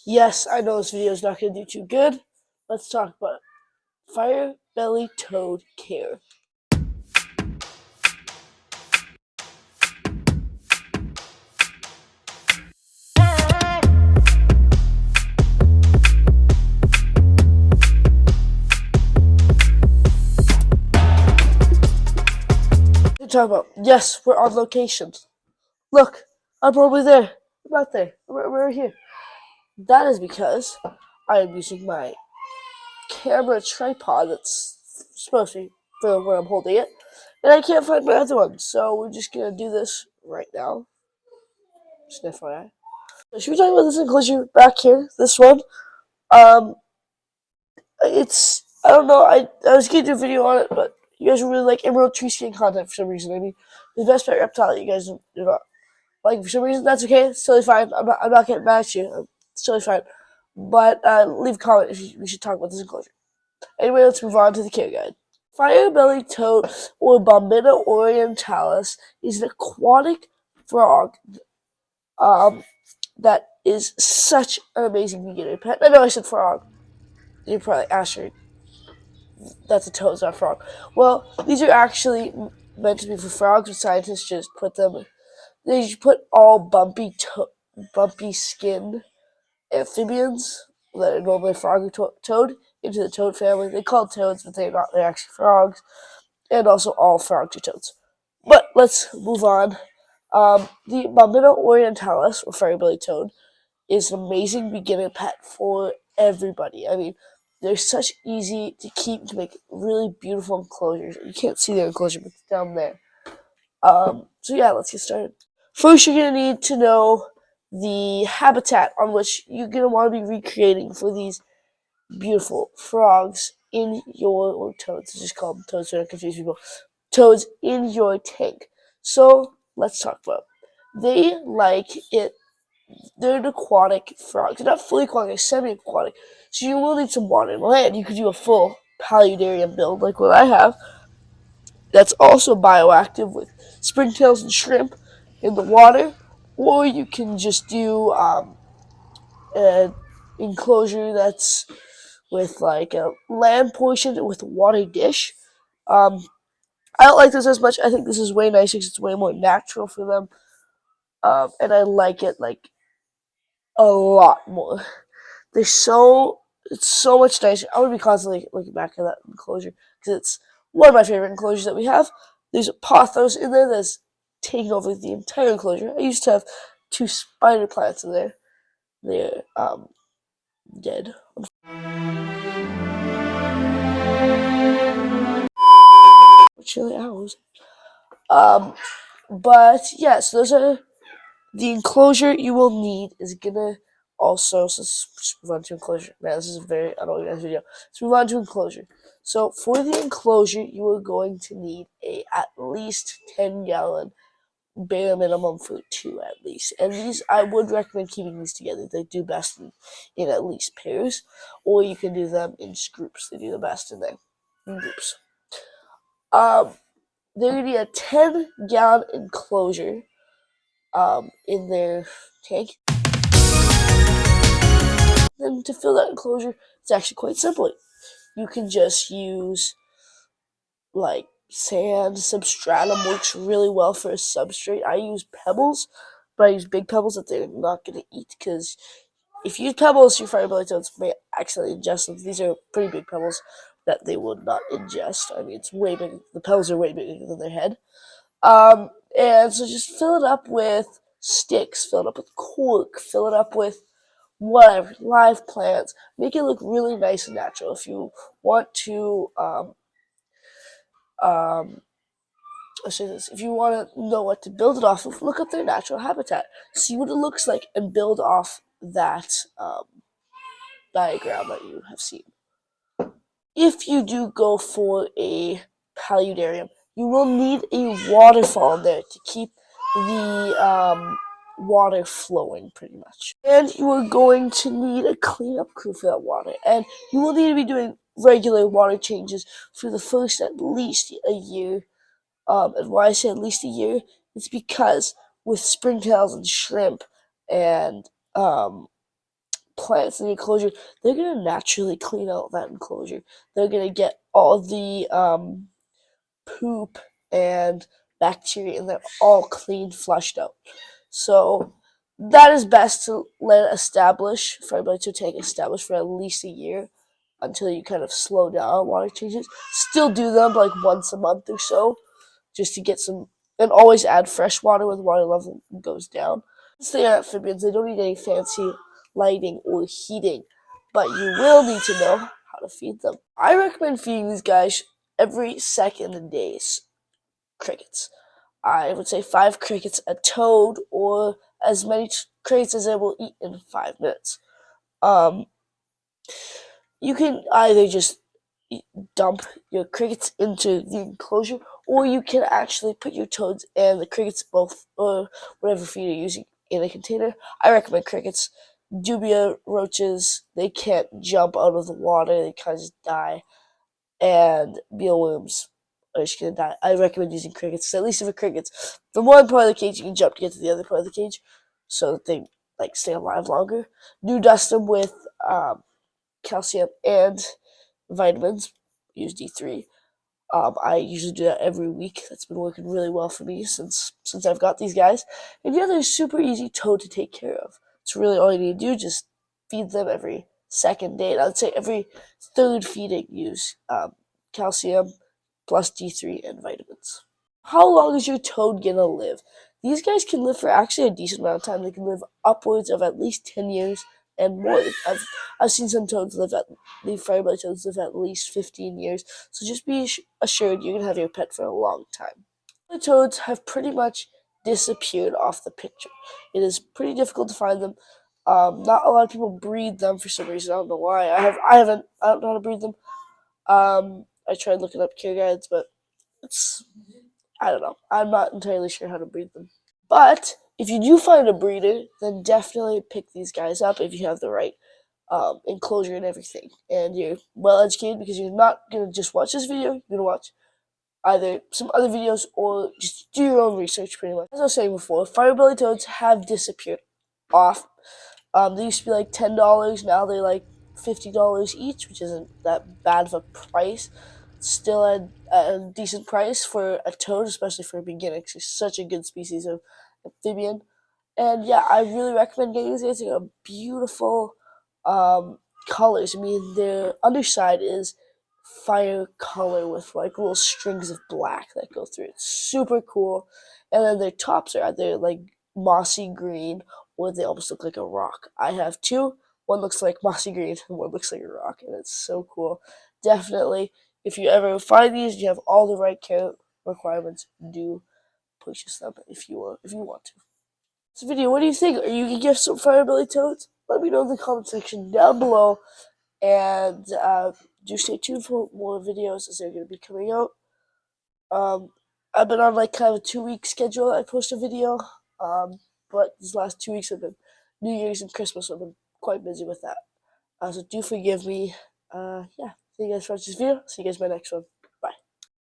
Yes, I know this video is not going to do too good. Let's talk about it. Fire belly toad care. Talk about, yes, we're on location. Look, I'm probably there. I'm not there. We're here. That is because I am using my camera tripod that's supposed to be for where I'm holding it, and I can't find my other one, so we're just gonna do this right now. Just an FYI. So should we talk about this enclosure back here? This one. Um, I don't know. I was gonna do a video on it, but you guys really like emerald tree skin content for some reason. I mean, the best pet reptile you guys do not like for some reason. That's okay. It's totally fine. I'm not getting mad at you. It's totally fine. But leave a comment if we should talk about this enclosure. Anyway, let's move on to the care guide. Fire-bellied toad, or Bombina orientalis, is an aquatic frog that is such an amazing beginner pet. I know I said frog. You're probably asking, that's a toad, it's not a frog. Well, these are actually meant to be for frogs, but scientists just they just put all bumpy skin amphibians that are normally frog or toad into the toad family. They call it toads, but they're not. They're actually frogs, and also all frogs are toads. But let's move on. The Bombina orientalis, or fire-bellied toad, is an amazing beginner pet for everybody. I mean, they're such easy to keep, to make really beautiful enclosures. You can't see their enclosure, but it's down there. So yeah, let's get started. First, you're going to need to know the habitat on which you're going to want to be recreating for these beautiful frogs in your, or toads, just call them toads so I don't confuse people, toads in your tank. So let's talk about it. They like it. They're an aquatic frog. They're not fully aquatic, they're semi-aquatic. So you will need some water and land. You could do a full paludarium build like what I have. That's also bioactive with springtails and shrimp in the water. Or you can just do an enclosure that's with like a land portion with a water dish. I don't like this as much. I think this is way nicer because it's way more natural for them. And I like it like a lot more. It's so much nicer. I would be constantly looking back at that enclosure because it's one of my favorite enclosures that we have. There's a pothos in there that's taking over the entire enclosure. I used to have 2 spider plants in there. They're dead. Chilly hours. But yeah, so those are the enclosure you will need is gonna also, so let's move on to enclosure. Man, this is a very unorganized video. Let's move on to enclosure. So for the enclosure, you are going to need at least 10-gallon bare minimum for 2 at least. And these, I would recommend keeping these together. They do best in at least pairs, or you can do them in groups. They do the best in groups. They're gonna need a 10-gallon enclosure in their tank. Then to fill that enclosure, it's actually quite simple. You can just use like sand. Substratum works really well for a substrate. I use pebbles, but I use big pebbles that they're not going to eat, because if you use pebbles, your fire-bellied toads may accidentally ingest them. These are pretty big pebbles that they would not ingest. I mean, it's way big. The pebbles are way bigger than their head. And so just fill it up with sticks, fill it up with cork, fill it up with whatever, live plants. Make it look really nice and natural. If you want to, if you want to know what to build it off of, look up their natural habitat, see what it looks like, and build off that diagram that you have seen. If you do go for a paludarium, you will need a waterfall in there to keep the water flowing, pretty much. And you are going to need a cleanup crew for that water. And you will need to be doing regular water changes for the first at least a year. And why I say at least a year, it's because with springtails and shrimp and plants in the enclosure, they're gonna naturally clean out that enclosure. They're gonna get all the poop and bacteria, and they're all clean, flushed out. So that is best to let it establish, for everybody to take establish for at least a year until you kind of slow down water changes. Still do them like once a month or so, just to get some, and always add fresh water when the water level goes down. Since they are amphibians, they don't need any fancy lighting or heating, but you will need to know how to feed them. I recommend feeding these guys every second a day crickets. I would say 5 crickets a toad, or as many crickets as they will eat in 5 minutes. You can either just dump your crickets into the enclosure, or you can actually put your toads and the crickets both, or whatever feed you're using, in a container. I recommend crickets. Dubia roaches, they can't jump out of the water, they kind of just die. And mealworms are just gonna die. I recommend using crickets. At least if a cricket's from one part of the cage, you can jump to get to the other part of the cage, so that they like stay alive longer. Do dust them with calcium and vitamins. Use D3. I usually do that every week. That's been working really well for me since I've got these guys. And yeah, they're super easy toad to take care of. It's really all you need to do. Just feed them every second day. And I would say every third feeding, use calcium plus D3 and vitamins. How long is your toad gonna live? These guys can live for actually a decent amount of time. They can live upwards of at least 10 years and more. I've seen some toads live at the firebelly toads live at least 15 years. So just be assured you're gonna have your pet for a long time. The toads have pretty much disappeared off the picture. It is pretty difficult to find them. Not a lot of people breed them for some reason. I don't know why. I don't know how to breed them. I tried looking up care guides, but I don't know. I'm not entirely sure how to breed them. But if you do find a breeder, then definitely pick these guys up if you have the right enclosure and everything, and you're well educated, because you're not gonna just watch this video. You're gonna watch either some other videos or just do your own research, pretty much. As I was saying before, firebelly toads have disappeared off. They used to be like $10. Now they're like $50 each, which isn't that bad of a price. Still a decent price for a toad, especially for a beginner, because it's such a good species of amphibian. And yeah, I really recommend getting these guys. They got beautiful colors. I mean, their underside is fire color with like little strings of black that go through it. It's super cool. And then their tops are either like mossy green, or they almost look like a rock. I have 2. One looks like mossy green and one looks like a rock, and it's so cool. Definitely, if you ever find these, you have all the right care requirements, do purchase them if you want to. This video, what do you think? Are you gonna give some firebelly toads? Let me know in the comment section down below, and do stay tuned for more videos as they're gonna be coming out. I've been on like kind of a 2-week schedule. I post a video, but these last 2 weeks have been New Year's and Christmas, so I've been quite busy with that. So do forgive me. Yeah, thank you guys for watching this video. See you guys in my next one.